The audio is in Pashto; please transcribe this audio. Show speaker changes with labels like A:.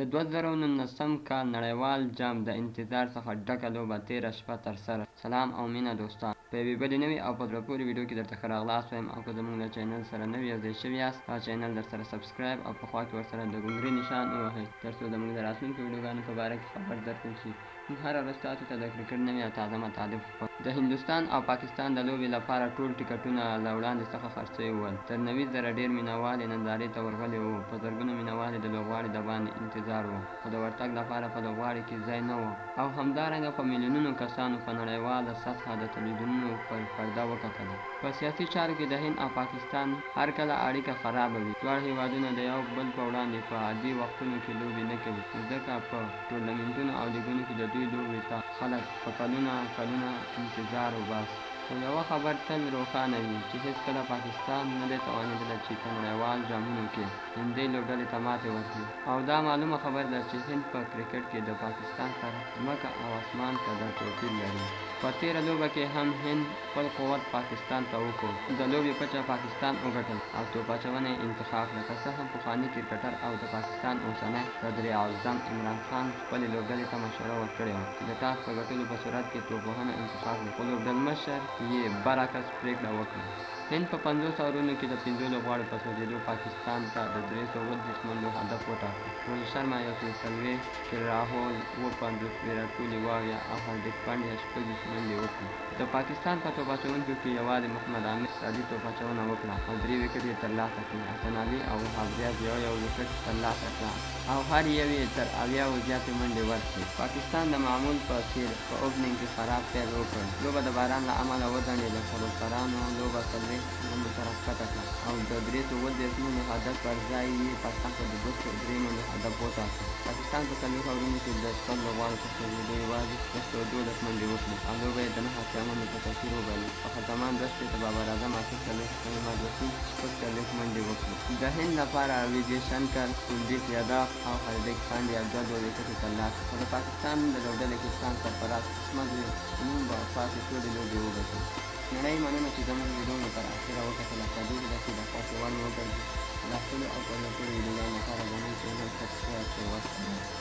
A: د 2019 کال نړیوال جام د انتظار څخه ډکه لوبه تېره شپه ترسره. سلام او مینه دوستان، په یوې بلې نوې او په زړه پورې ویډیو کې درته ښه راغلاست وایم. او که زموږ له چینل سره نوي یوځای شوي یاست، دا چینل درسره سبسکرایب او په خوا کې ورسره د ګونګري نشان ووهئ، تر څو زموږ د راتلونکو ویډیوګانو په باره کې خبر درکړل شي. موږ هره ورځ تاسو ته د کرکټ نوې او تازه مطالب خپروو. د هندوستان او پاکستان د لوبې لپاره ټول ټکټونه له وړاندې څخه خرڅ شوي ول. تر 90,000 ډېر مینوال یې نندارې ته ورغلي وو. په زرګونو مینوال یې د لوبغاړي د باندې انتظار وو، خو د ورتګ لپاره په لوبغاړي کې ځای نه و. او همدارنګه په میلیونونو کسانو په نړیواله سطحه د تلویزیونونو پر پرده وکتله. په سیاسي چارو کې د هند او پاکستان هر کله اړیکه خرابه وي. دواړه هېوادونه د یو بل په وړاندې په عادي وختونو کې لوبې نه کوي، ځکه په ټورنمنټونو او لیګونو کې د دوی لوبې ته خلک په کلونه انتظار وباسي. خو یوه خبر تل روښانه وي چې هېڅکله پاکستان نه دی توانېدلی چې په نړیوال جامونو کې هندۍ لوبډلې ته ماتې ورکړي. او دا معلومه خبره ده چې هند په کرکټ کې د پاکستان سره ځمکه او اسمان قدر توپیر لري. په تېره لوبه کې هم هند خپل قوت پاکستان ته وښود. د لوبې پچه پاکستان وګټل او توپ اچونه یې انتخاب کړه. که څه هم پخواني کرکټر او د پاکستان اوسنی صدراعظم عمران خان خپلې لوبډلې ته مشوره ورکړې وه چې د ټاس په ګټلو په صورت کې توپ وهنه انتخاب کړي، خو لوبډلمشر یې برعکس پرېکړه وکړه. هند په 50 اورونو کې د 5 لوبغاړو په سوځېدو پاکستان ته د 330 منډو هدف وټاکه. روهit شرما 140، کے راهول 52، ویرات کوهلي 72 او هاردیک پانډیا 26 منډې وکړې. د پاکستان په توپ اچوونکو کې یوازې محمد عامر سعدي توپ اچونه وکړه او 3 وکټ یې ترلاسه کړې. حسن علي او وهاب ریاض یو وکټ ترلاسه کړه او هر یو یې تر 70 زیاتې منډې ورکړې. پاکستان د معمول په څېر په اوپننګ کې خراب پیل وکړ. لوبه د باران له امله وځنډېده، خو لوبسرانو لوبه 40 منډو سره ښکته کړه او د 330 منډو هدف پر ځای یې په سخته د 203 منډو هدف وټاکه. پاکستان په 40 اورونو کې د 100 لوبغاړو په سوځېدو یوازې 212 منډې وکړې او لوبه یې د 9 اتیا منډو په تاثیر وبایله. په خطرناک 2 شپېته بابر اعظم 48، محمد وسیم 40 منډې وکړې. د هند لپاره ویجے شنکر، کلدیپ یاداو او هاردیک پانډیا 2 وکټې ترلاسه کړې. د پاکستان د لوبډلې کپتان سرفراز احمد وویل چې موږ به پاتې ټولې لوبې وګټو. نړۍ مننه چې زموږ ویډیو مو تر اخره وکتله. که دې ده چې د خوښې وړ مو وګرځي، د خپلو او په زړه پورې ویډیوګانو لپاره زموږ چینل سبسکرایب کړئ.